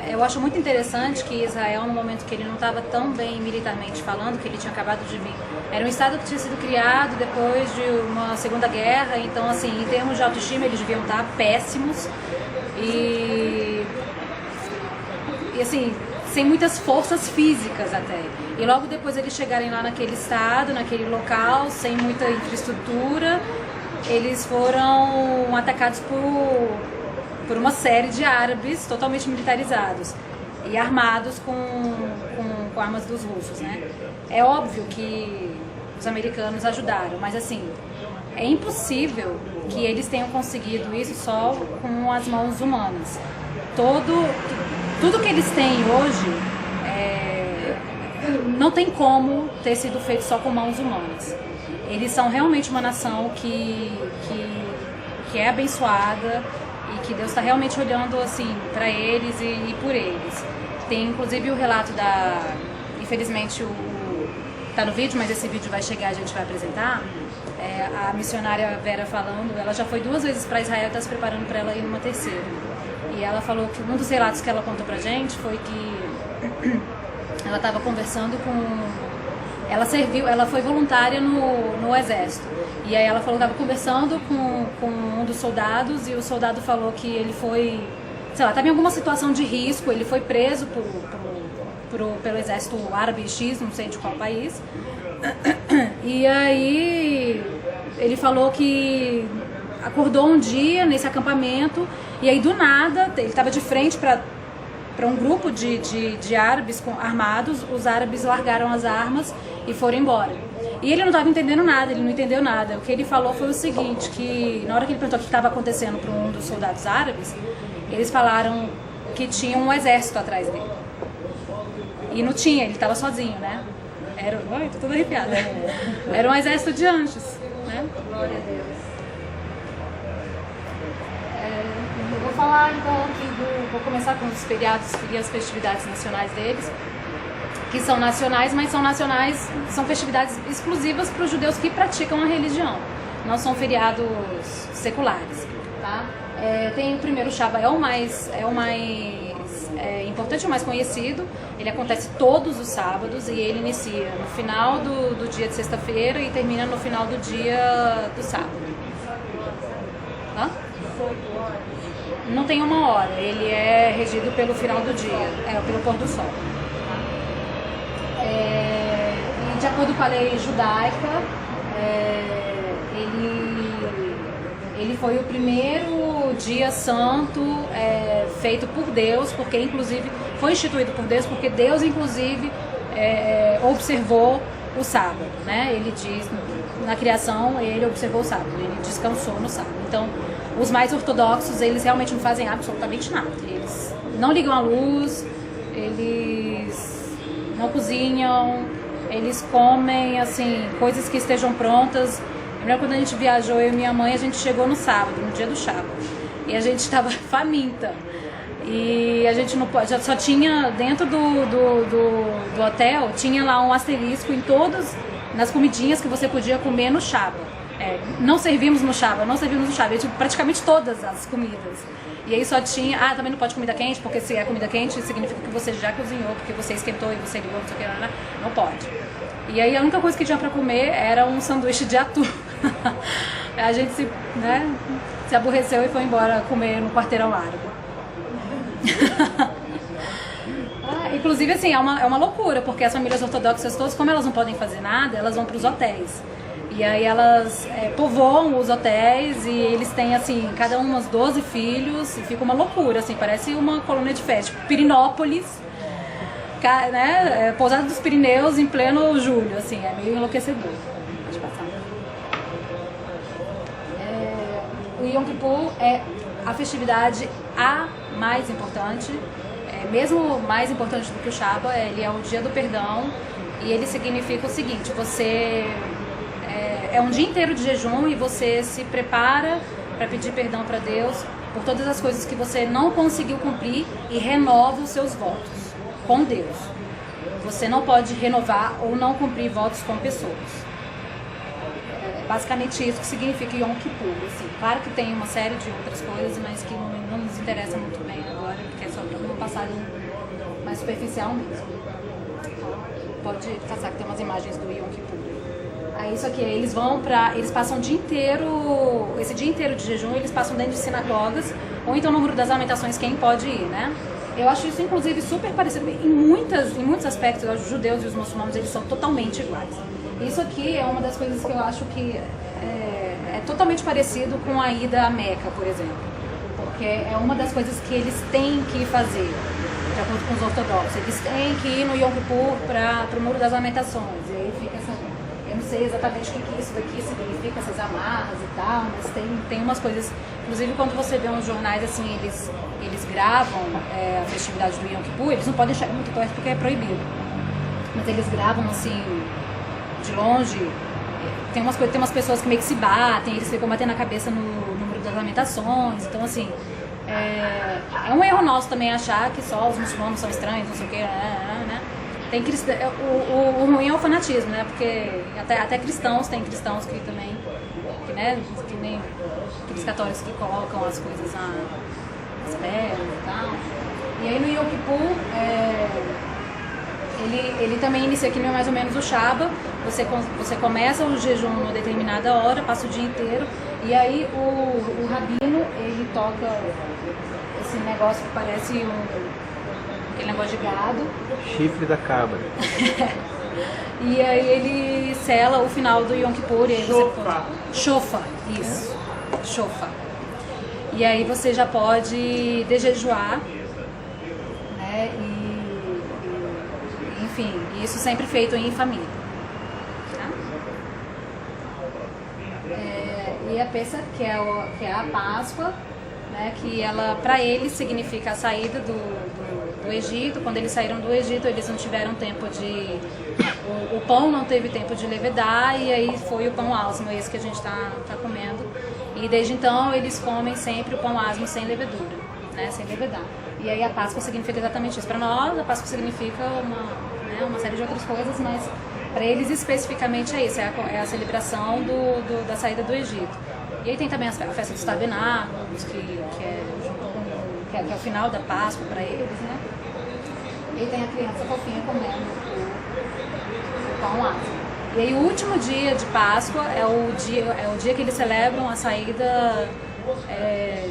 eu acho muito interessante que Israel, no momento que ele não estava tão bem militarmente falando, que ele tinha acabado de vir, era um estado que tinha sido criado depois de uma segunda guerra, então assim, em termos de autoestima eles deviam estar péssimos e assim, sem muitas forças físicas até. E logo depois eles chegarem lá naquele estado, naquele local, sem muita infraestrutura, eles foram atacados por uma série de árabes totalmente militarizados e armados com armas dos russos, né? É óbvio que os americanos ajudaram, mas assim, é impossível que eles tenham conseguido isso só com as mãos humanas. Tudo que eles têm hoje não tem como ter sido feito só com mãos humanas. Eles são realmente uma nação que é abençoada e que Deus está realmente olhando assim para eles e por eles. Tem inclusive o relato infelizmente tá no vídeo, mas esse vídeo vai chegar, a gente vai apresentar. A missionária Vera falando, ela já foi 2 vezes para Israel e está se preparando para ela ir numa terceira. E ela falou que um dos relatos que ela contou pra gente foi que ela estava conversando ela foi voluntária no exército. E aí ela falou que estava conversando com um dos soldados e o soldado falou que ele foi, sei lá, estava em alguma situação de risco, ele foi preso pelo exército árabe X, não sei de qual país. E aí ele falou que acordou um dia nesse acampamento e aí do nada, ele estava de frente para para um grupo de árabes armados. Os árabes largaram as armas e foram embora. E ele não estava entendendo nada, ele não entendeu nada. O que ele falou foi o seguinte, que na hora que ele perguntou o que estava acontecendo para um dos soldados árabes, eles falaram que tinha um exército atrás dele. E não tinha, ele estava sozinho, né? Ai, tô toda arrepiada. Era um exército de anjos, né? Glória a Deus. Eu vou falar então aqui Vou começar com os feriados e as festividades nacionais deles, que são nacionais, mas são festividades exclusivas para os judeus que praticam a religião. Não são feriados seculares, tá? Tem o primeiro Shabbat, é o mais importante, o mais conhecido. Ele acontece todos os sábados e ele inicia no final do dia de sexta-feira e termina no final do dia do sábado. Hã? Não tem uma hora, ele é regido pelo final do dia, pelo pôr do sol. E de acordo com a lei judaica, ele foi o primeiro dia santo feito por Deus, porque inclusive foi instituído por Deus, porque Deus inclusive observou o sábado, né? Ele diz, na criação ele observou o sábado, ele descansou no sábado. Então, os mais ortodoxos, eles realmente não fazem absolutamente nada. Eles não ligam a luz, eles não cozinham, eles comem, assim, coisas que estejam prontas. Lembra quando a gente viajou, eu e minha mãe, a gente chegou no sábado, no dia do Shabbat, e a gente estava faminta. E a gente não pode, só tinha, dentro do hotel, tinha lá um asterisco em todas, nas comidinhas que você podia comer no Shabbat. Não servimos no Shabbat, tipo, praticamente todas as comidas. E aí só tinha, também não pode comida quente, porque se é comida quente significa que você já cozinhou, porque você esquentou e você ligou, não sei o que, não pode. E aí a única coisa que tinha pra comer era um sanduíche de atum. A gente se aborreceu e foi embora comer no quarteirão árabe. Inclusive, assim, é uma loucura, porque as famílias ortodoxas todas, como elas não podem fazer nada, elas vão para os hotéis. E aí elas povoam os hotéis e eles têm, assim, cada um umas 12 filhos e fica uma loucura, assim, parece uma colônia de festa, tipo Pirinópolis, né? Pousada dos Pirineus em pleno julho, assim, é meio enlouquecedor. Pode passar. O Yom Kippur é a festividade mais importante, mesmo mais importante do que o Shabbat. Ele é o dia do perdão e ele significa o seguinte: você é um dia inteiro de jejum e você se prepara para pedir perdão para Deus por todas as coisas que você não conseguiu cumprir e renova os seus votos com Deus. Você não pode renovar ou não cumprir votos com pessoas. Basicamente isso que significa Yom Kippur. Assim. Claro que tem uma série de outras coisas, mas que não nos interessa muito bem agora, porque é só para uma passagem mais superficial mesmo. Pode caçar que tem umas imagens do Yom Kippur. Aí isso aqui, eles passam o dia inteiro, esse dia inteiro de jejum, eles passam dentro de sinagogas, ou então no Muro das Lamentações, quem pode ir, né? Eu acho isso, inclusive, super parecido. Em muitos aspectos, os judeus e os muçulmanos, eles são totalmente iguais. Isso aqui é uma das coisas que eu acho que é totalmente parecido com a ida à Meca, por exemplo. Porque é uma das coisas que eles têm que fazer, de acordo com os ortodoxos. Eles têm que ir no Yom Kippur para o Muro das Lamentações. E aí fica essa... Eu não sei exatamente o que isso daqui significa, essas amarras e tal, mas tem umas coisas... Inclusive, quando você vê uns jornais, assim, eles gravam a festividade do Yom Kippur, eles não podem chegar muito perto porque é proibido. Mas eles gravam, assim, de longe. Tem umas pessoas que meio que se batem, eles ficam batendo a cabeça no Muro das Lamentações. Então, assim, é um erro nosso também achar que só os muçulmanos são estranhos, não sei o que, né? Tem o ruim é o fanatismo, né? Porque até cristãos, tem cristãos que também, que nem aqueles católicos que colocam as coisas nas pernas e tal. E aí no Yom Kippur, ele também inicia aqui mais ou menos o Shabbat. Você começa o jejum numa determinada hora, passa o dia inteiro, e aí o rabino, ele toca esse negócio que parece aquele negócio de gado. Chifre da cabra. E aí ele sela o final do Yom Kippur. Shofar, isso. Shofar. E aí você já pode dejejuar, né? né? Enfim, isso sempre feito em família. Tá? E a Pessah, que é a Páscoa, né? Que ela, para eles, significa a saída do Egito. Quando eles saíram do Egito, eles não tiveram tempo de... O pão não teve tempo de levedar, e aí foi o pão asmo, esse que a gente está comendo. E desde então eles comem sempre o pão asmo sem levedura, né? Sem levedar. E aí a Páscoa significa exatamente isso. Para nós, a Páscoa significa uma série de outras coisas, mas para eles especificamente é isso, é a celebração da saída do Egito. E aí tem também a festa dos tabernáculos, que é o final da Páscoa para eles, né? E aí tem a criança fofinha comendo o pão asmo. E aí o último dia de Páscoa é o dia que eles celebram a saída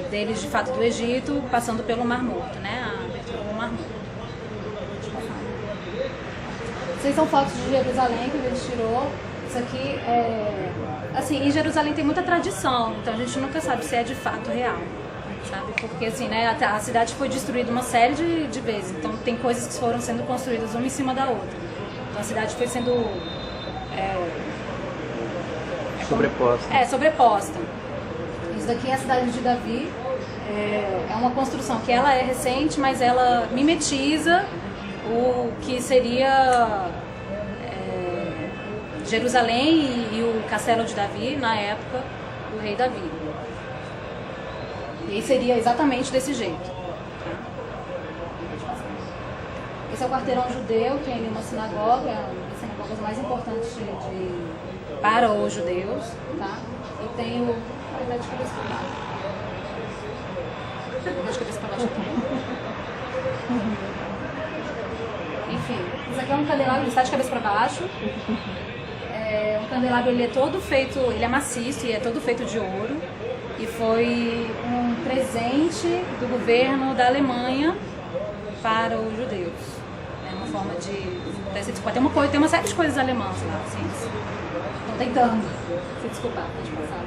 deles de fato do Egito, passando pelo Mar Morto, né? A abertura do Mar Morto. Essas são fotos de Jerusalém que a gente tirou. Isso aqui assim, em Jerusalém tem muita tradição, então a gente nunca sabe se é de fato real, sabe? Porque assim, né, a cidade foi destruída uma série de vezes, então tem coisas que foram sendo construídas uma em cima da outra. Então a cidade foi sendo sobreposta. Isso daqui é a cidade de Davi. É uma construção que ela é recente, mas ela mimetiza o que seria Jerusalém e o castelo de Davi na época do rei Davi. E aí seria exatamente desse jeito. Esse é o quarteirão judeu, tem ali uma sinagoga, uma das sinagogas mais importantes para os judeus, tá? E tem o... Deixa eu ver se para baixo aqui. Enfim, isso aqui é um candelabro, ele está de cabeça para baixo. O candelabro, ele é todo feito, ele é maciço e é todo feito de ouro. E foi um presente do governo da Alemanha para os judeus. É uma forma de... Tem uma série de coisas alemãs lá, assim. Estão tentando se desculpar, pode passar.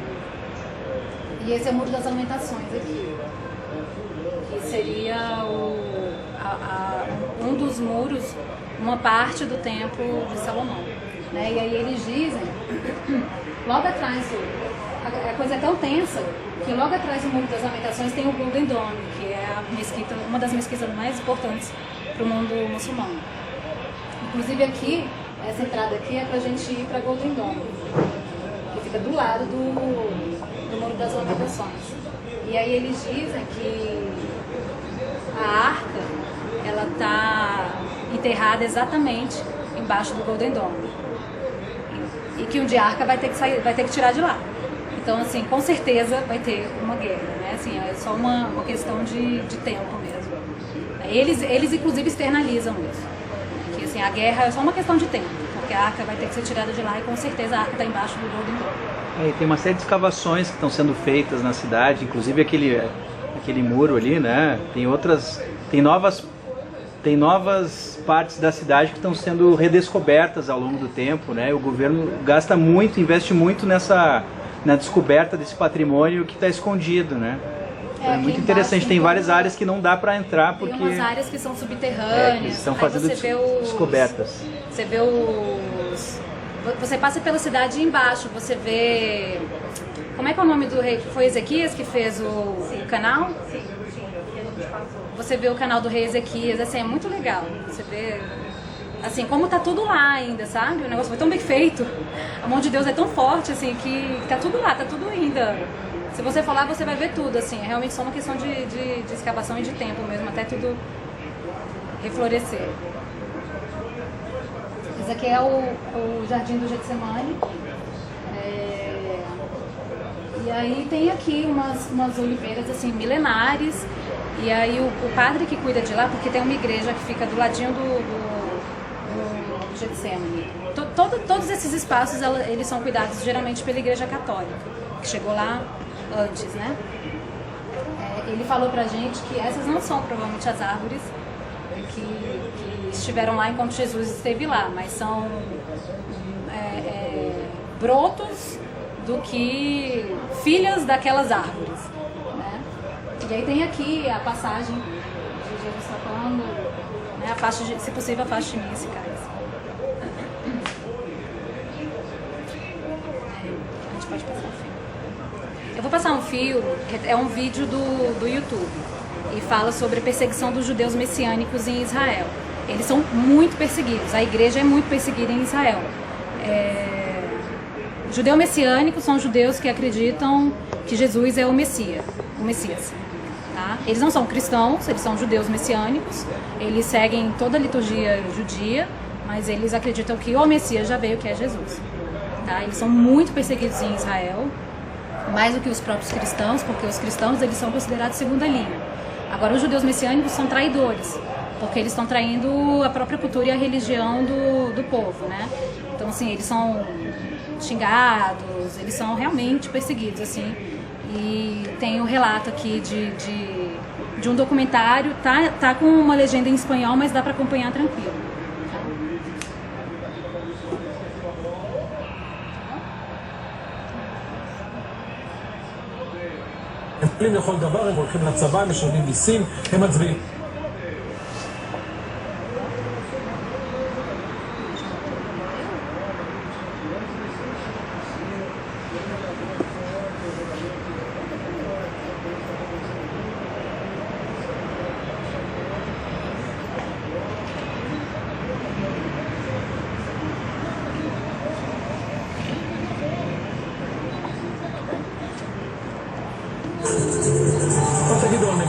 E esse é o Muro das Lamentações aqui. Que seria um dos muros, uma parte do Templo de Salomão. Né? E aí eles dizem, logo atrás, a coisa é tão tensa, que logo atrás do Muro das Lamentações tem o Golden Dome, que é uma das mesquitas mais importantes para o mundo muçulmano. Inclusive aqui, essa entrada aqui é pra gente ir para Golden Dome, que fica do lado do Muro das Lamentações. E aí eles dizem que a arca, ela está enterrada exatamente embaixo do Golden Dome. E que um dia a arca vai ter que tirar de lá. Então, assim, com certeza vai ter uma guerra, né? Assim, é só uma questão de tempo mesmo. Eles inclusive externalizam isso. Que assim, a guerra é só uma questão de tempo, porque a arca vai ter que ser tirada de lá e com certeza a arca está embaixo do Golden Dome. Tem uma série de escavações que estão sendo feitas na cidade, inclusive aquele muro ali, né? Tem novas partes da cidade que estão sendo redescobertas ao longo do tempo, né? O governo investe muito na descoberta desse patrimônio que está escondido, né? É muito interessante, tem várias áreas que não dá para entrar porque... Tem umas áreas que são subterrâneas, que estão fazendo descobertas. Você vê você passa pela cidade embaixo, você vê... Como é que é o nome do rei? Foi Ezequias que fez o canal? Sim, a gente passou. Você vê o canal do rei Ezequias, assim, é muito legal. Você vê, assim, como tá tudo lá ainda, sabe? O negócio foi tão bem feito. A mão de Deus é tão forte, assim, que tá tudo lá, tá tudo ainda. Se você for lá, você vai ver tudo, assim. É realmente só uma questão de escavação e de tempo mesmo, até tudo reflorescer. Esse aqui é o Jardim do Getsemane. E aí tem aqui umas oliveiras, assim, milenares. E aí o padre que cuida de lá, porque tem uma igreja que fica do ladinho do Getsemane. Todos esses espaços, eles são cuidados geralmente pela igreja católica, que chegou lá antes, né? Ele falou pra gente que essas não são provavelmente as árvores que estiveram lá enquanto Jesus esteve lá, mas são brotos do que filhas daquelas árvores, né? E aí tem aqui a passagem de Jesus falando Se possível, afaste de mim esse cara. A gente pode passar um fio. Eu vou passar um fio, é um vídeo do YouTube, e fala sobre a perseguição dos judeus messiânicos em Israel. Eles são muito perseguidos, a igreja é muito perseguida em Israel. Judeu messiânico são judeus que acreditam que Jesus é o Messias. Tá? Eles não são cristãos, eles são judeus messiânicos, eles seguem toda a liturgia judia, mas eles acreditam que o Messias já veio, que é Jesus. Tá? Eles são muito perseguidos em Israel, mais do que os próprios cristãos, porque os cristãos eles são considerados segunda linha. Agora, os judeus messiânicos são traidores, porque eles estão traindo a própria cultura e a religião do povo, né? Então, assim, eles são xingados, eles são realmente perseguidos, assim. E tem um relato aqui de um documentário, tá com uma legenda em espanhol, mas dá para acompanhar tranquilo. הם פועלים לכל דבר, הם הולכים לצבא, הם משלמים מיסים, הם מצביעים.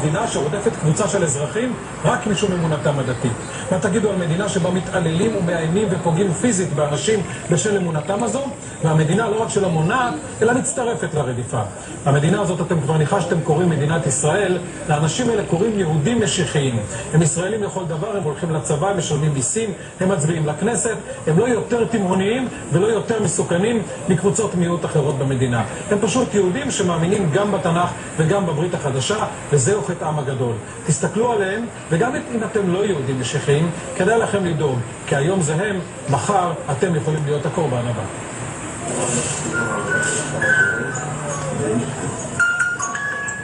מדינה שרודפת קבוצה של אזרחים רק משום אמונתם הדתית. מה תגידו על מדינה שבה מתעללים ומאיימים ופוגעים פיזית באנשים בשל אמונתם הזו? והמדינה לא רק שלא מונעת, אלא מצטרפת לרדיפה. המדינה הזאת, אתם כבר ניחשתם, קוראים מדינת ישראל. לאנשים האלה קוראים יהודים משיחיים. הם ישראלים לכל דבר, הם הולכים לצבא, הם משלמים מיסים, הם מצביעים לכנסת. הם לא יותר תימהוניים ולא יותר מסוכנים מקבוצות מיעוט אחרות במדינה. הם פשוט יהודים שמאמינים גם בתנ"ך וגם בברית החדשה, וזהו חטאם הגדול. תסתכלו עליהם, וגם אם אתם לא יהודים משיחיים, כדאי לכם לדאוג, כי היום זה הם, מחר אתם יכולים להיות הקורבן הבא.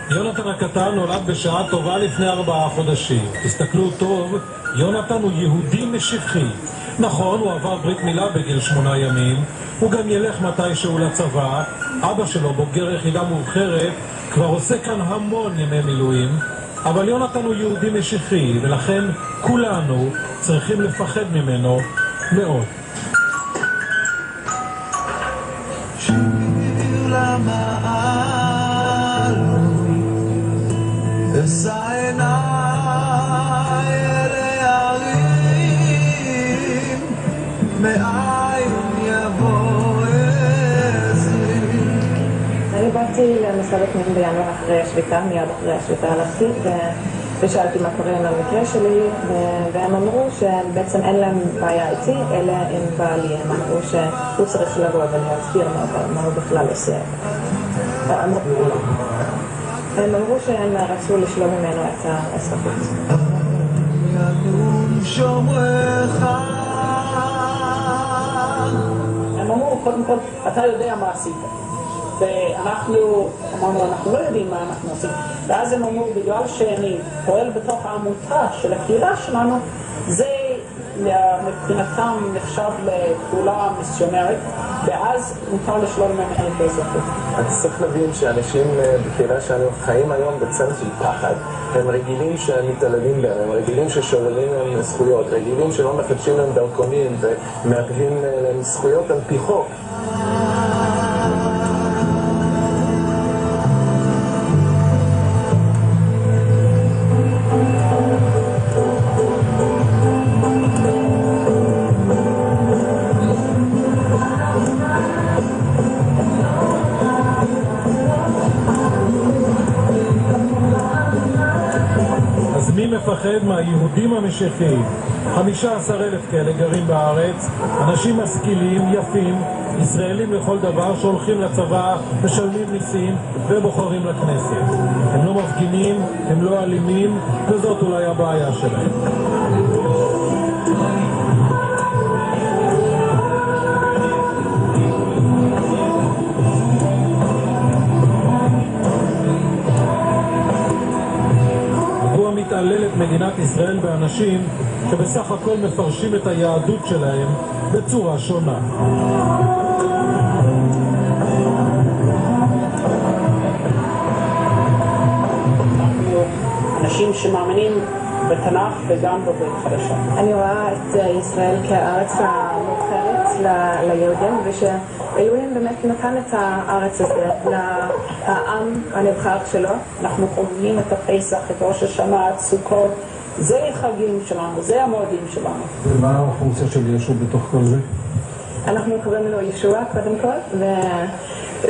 יונתן הקטן נולד בשעה טובה לפני 4 חודשים. תסתכלו טוב, יונתן הוא יהודי משיחי. נכון, הוא עבר ברית מילה בגיל 8 ימים, הוא גם ילך מתישהו לצבא. אבא שלו, בוגר יחידה מאוחרת, כבר עושה כאן המון ימי מילואים, אבל יונתן הוא יהודי משיחי, ולכן כולנו צריכים לפחד ממנו מאוד. שיר למעל וסיינה אל הערים מאין יבוא אני באתי למשרד הפנים בינואר אחרי השביתה, מיד אחרי השביתה הלכתי ושאלתי מה קורה עם המקרה שלי, והם אמרו שבעצם אין להם בעיה איתי, אלא עם בעלי. הם אמרו שהוא צריך לבוא ולהסביר מה הוא בכלל עושה. הם אמרו שהם רצו לשלול ממנו את האזרחות. הם אמרו, קודם כל, אתה יודע מה עשית. ואנחנו אמרנו, אנחנו לא יודעים מה אנחנו עושים. ואז הם אמרו, בגלל שאני פועל בתוך העמותה של הקהילה שלנו, זה מבחינתם נחשב לפעולה מיסיונרית, ואז מותר לשלול מהם את האזרחות. אתה צריך להבין שאנשים בקהילה שלנו חיים היום בצל של פחד. הם רגילים שמתעללים בהם, הם רגילים ששוללים להם זכויות, רגילים שלא מחדשים להם דרכונים ומעכבים להם זכויות על פי חוק. מפחד מהיהודים המשיחיים. 15,000 כאלה גרים בארץ, אנשים משכילים, יפים, ישראלים לכל דבר שהולכים לצבא, משלמים מיסים ובוחרים לכנסת. הם לא מפגינים, הם לא אלימים, וזאת אולי הבעיה שלהם. מתעללת מדינת ישראל באנשים שבסך הכל מפרשים את היהדות שלהם בצורה שונה. אנשים שמאמינים בתנ"ך וגם בברית חדשה. אני רואה את ישראל כארץ המובחרת ליהודים, ושאלוהים באמת נתן את הארץ הזה לעם הנבחר שלו. אנחנו חוגגים את הפסח, את ראש השנה, את סוכות. זה החגים שלנו, זה המועדים שלנו. ומה הפונקציה של ישוע בתוך כל זה? אנחנו קוראים לו ישוע קודם כל,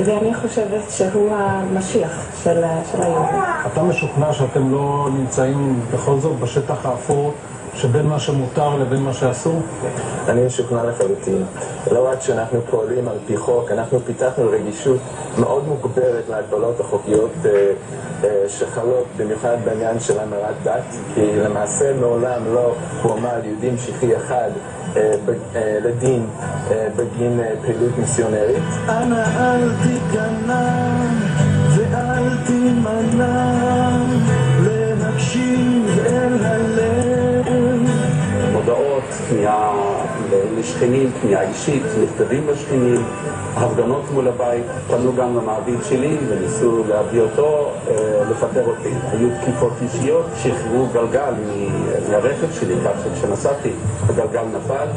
ואני חושבת שהוא המשיח של היהודים. אתה משוכנע שאתם לא נמצאים בכל זאת בשטח האפור שבין מה שמותר לבין מה שאסור? אני משוכנע לחלוטין. לא רק שאנחנו פועלים על פי חוק, אנחנו פיתחנו רגישות מאוד מוגברת להגבלות החוקיות שחלות, במיוחד בעניין של המרת דת, כי למעשה מעולם לא הועמד יהודי משיחי אחד לדין בגין פעילות מיסיונרית. אנא אל תיכנע ואל תימנע להקשיב אל הלב. מודעות, פנייה לשכנים, פנייה אישית, מכתבים לשכנים, הפגנות מול הבית. פנו גם למעביד שלי וניסו להביא אותו, לפטר אותי. היו תקיפות אישיות, שחררו גלגל מהרכב שלי, כך שכשנסעתי הגלגל נפל.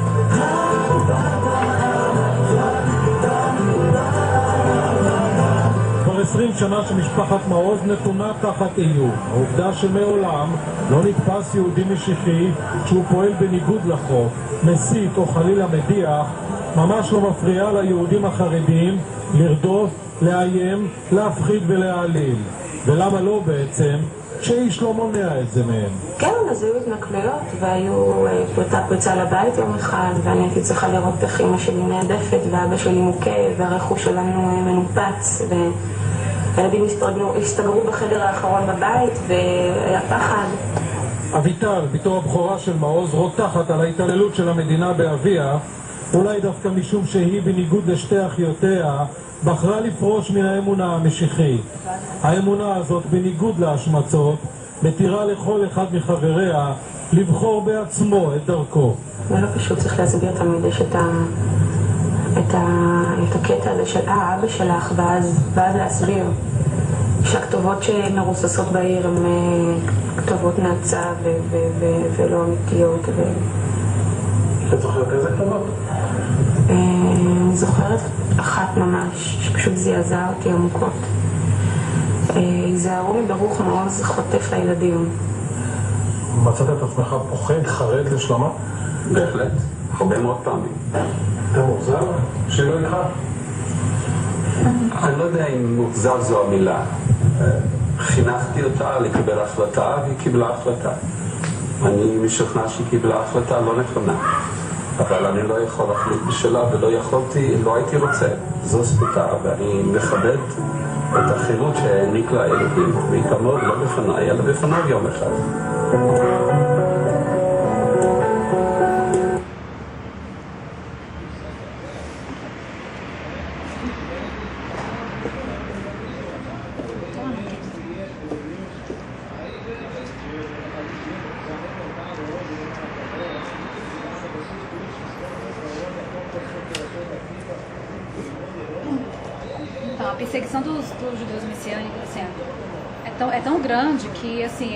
כבר 20 שנה שמשפחת מעוז נתונה תחת איום. העובדה שמעולם לא נתפס יהודי משיחי שהוא פועל בניגוד לחוק, מסית או חלילה מדיח, ממש לא מפריעה ליהודים החרדים לרדוף, לאיים, להפחיד ולהעליל. ולמה לא בעצם? שאיש לא מונע את זה מהם. כן, אז היו התנכלויות והיו פריצה לבית יום אחד, ואני הייתי צריכה לראות איך אמא שלי נעדפת ואבא שלי מוכה והרכוש שלנו מנופץ, והילדים הסתגרו בחדר האחרון בבית והיה פחד. אביטל, בתור הבכורה של מעוז, רותחת על ההתעללות של המדינה באביה, אולי דווקא משום שהיא בניגוד לשתי אחיותיה בחרה לפרוש מן האמונה המשיחית. האמונה הזאת, בניגוד להשמצות, מתירה לכל אחד מחבריה לבחור בעצמו את דרכו. זה לא פשוט, צריך להסביר תמיד, יש את הקטע הזה של אבא שלך, ואז להסביר שהכתובות שמרוססות בעיר הן כתובות נאצה ולא אמיתיות. אתה זוכרת איזה כתובות? אני זוכרת אחת ממש, שפשוט זעזעה אותי עמוקות. היזהרו מברוך מעוז חוטף לילדים. מצאת את עצמך פוחד, חרד לשלמה? בהחלט, הרבה מאוד פעמים. אתה מוחזר? שלא איתך? אני לא יודע אם מוחזר זו המילה. חינכתי אותה לקבל החלטה והיא קיבלה החלטה. אני משוכנע שהיא קיבלה החלטה לא נכונה. אבל אני לא יכול להחליט בשלה לא הייתי רוצה. זו זכותה, ואני מכבד את החירות שהעניק לה אלוהים, והיא תעמוד לא בפניי, אלא בפניו יום אחד. Então, a perseguição dos judeus messiânicos assim, é tão grande que assim,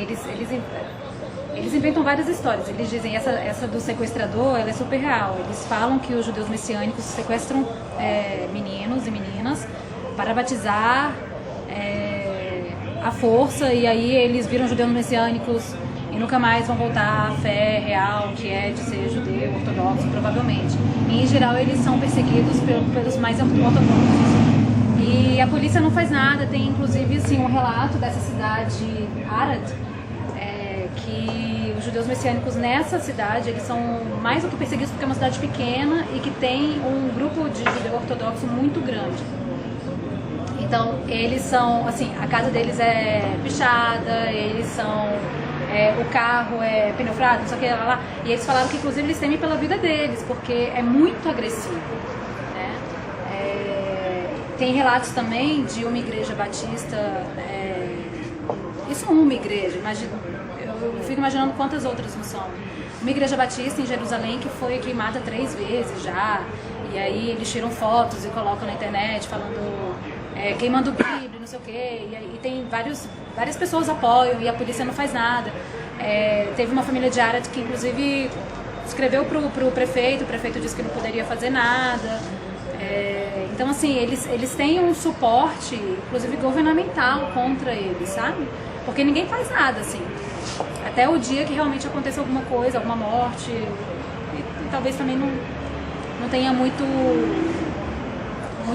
eles inventam várias histórias. Eles dizem essa do sequestrador, ela é super real. Eles falam que os judeus messiânicos sequestram meninos e meninas para batizar à força, e aí eles viram judeus messiânicos e nunca mais vão voltar à fé real, que é de ser judeu, ortodoxo, provavelmente. E, em geral, eles são perseguidos pelos mais ortodoxos. E a polícia não faz nada. Tem, inclusive, assim, um relato dessa cidade Arad, que os judeus messiânicos nessa cidade, eles são mais do que perseguidos porque é uma cidade pequena e que tem um grupo de judeu ortodoxo muito grande. Então, eles são, assim, a casa deles é pichada, eles são... o carro é pneu furado, não sei o que, lá. E eles falaram que, inclusive, eles temem pela vida deles, porque é muito agressivo, né? Tem relatos também de uma igreja batista, isso é uma igreja, eu fico imaginando quantas outras não são, uma igreja batista em Jerusalém que foi queimada 3 vezes já. E aí eles tiram fotos e colocam na internet falando, queimando Bíblia, não sei o quê. E tem várias pessoas apoiam e a polícia não faz nada. Teve uma família de Arad que inclusive escreveu pro prefeito, o prefeito disse que não poderia fazer nada. Então assim, eles têm um suporte, inclusive governamental, contra eles, sabe? Porque ninguém faz nada, assim. Até o dia que realmente aconteça alguma coisa, alguma morte. E talvez também não tenha muito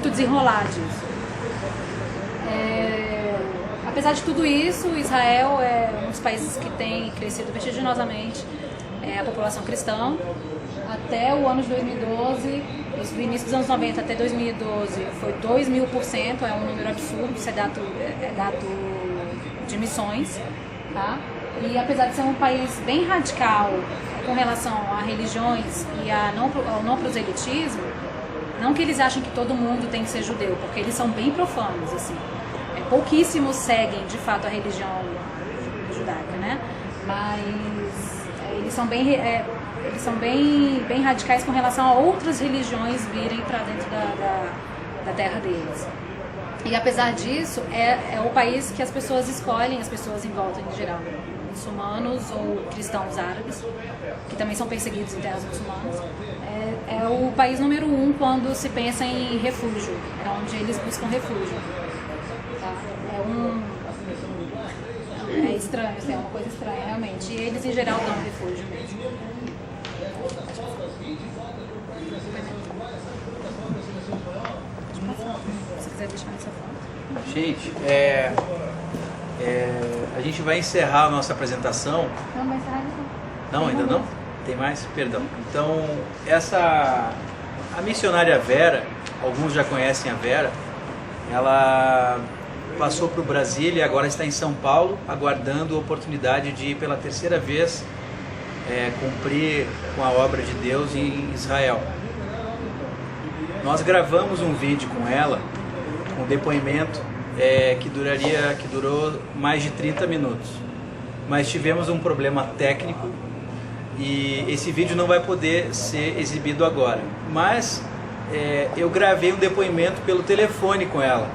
desenrolar disso. Apesar de tudo isso, Israel é um dos países que tem crescido vertiginosamente a população cristã. Até o ano de 2012, do início dos anos 90 até 2012, foi 2.000%, é um número absurdo, isso é dado de missões, tá? E apesar de ser um país bem radical com relação a religiões e ao não proselitismo, não que eles achem que todo mundo tem que ser judeu, porque eles são bem profanos, assim. Pouquíssimos seguem, de fato, a religião judaica, né? Mas eles são bem radicais com relação a outras religiões virem para dentro da terra deles. E apesar disso, é o país que as pessoas escolhem, as pessoas em volta em geral, muçulmanos ou cristãos árabes, que também são perseguidos em terras muçulmanas. É o país número 1 quando se pensa em refúgio, é onde eles buscam refúgio. Tá? É estranho, assim, é uma coisa estranha, realmente. E eles, em geral, dão refúgio mesmo. Se quiser deixar nessa foto. Gente, a gente vai encerrar a nossa apresentação. Não, vai encerrar então. Não, ainda não? Tem mais? Perdão. Então, a missionária Vera, alguns já conhecem a Vera, ela passou para o Brasil e agora está em São Paulo, aguardando a oportunidade de ir pela terceira vez cumprir com a obra de Deus em Israel. Nós gravamos um vídeo com ela, um depoimento que durou mais de 30 minutos, mas tivemos um problema técnico e esse vídeo não vai poder ser exibido agora, mas eu gravei um depoimento pelo telefone com ela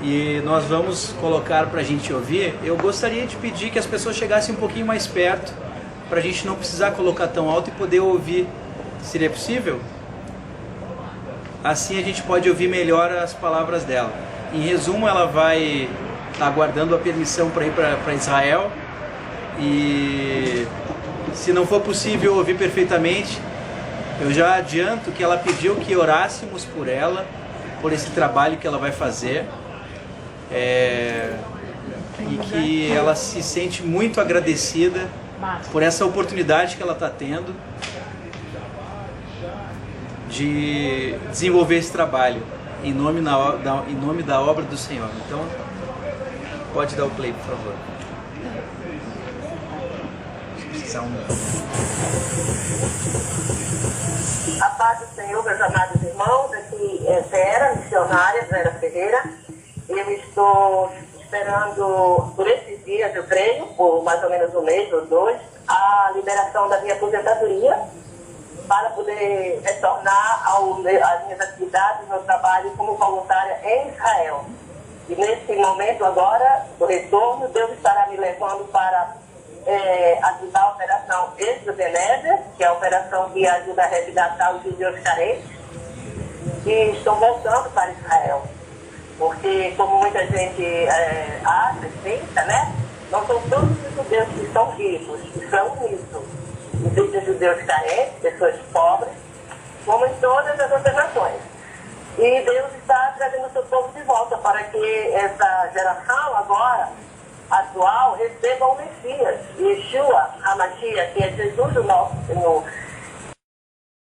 e nós vamos colocar para a gente ouvir. Eu gostaria de pedir que as pessoas chegassem um pouquinho mais perto, para a gente não precisar colocar tão alto e poder ouvir. Seria possível? Assim a gente pode ouvir melhor as palavras dela. Em resumo, ela vai estar aguardando a permissão para ir para Israel e se não for possível ouvir perfeitamente, eu já adianto que ela pediu que orássemos por ela, por esse trabalho que ela vai fazer, e que ela se sente muito agradecida por essa oportunidade que ela está tendo de desenvolver esse trabalho em nome da obra do Senhor. Então, pode dar o play, por favor. A paz do Senhor, meus amados irmãos, aqui é Vera Ferreira. Eu estou esperando por esses dias, eu creio, por mais ou menos um mês ou 2, a liberação da minha aposentadoria para poder retornar às minhas atividades, meu trabalho como voluntária em Israel. E nesse momento agora, do retorno, Deus estará me levando para ajudar a operação Êxodo, que é a operação que ajuda a resgatar os judeus carentes que estão voltando para Israel. Porque, como muita gente acha, pensa, né? Não são todos os judeus que estão vivos, que são unidos. Existem judeus carentes, pessoas pobres, como em todas as outras nações. E Deus está trazendo o seu povo de volta para que essa geração agora, atual, receba o Messias, Yeshua, HaMashiach, que é Jesus, o nosso Senhor.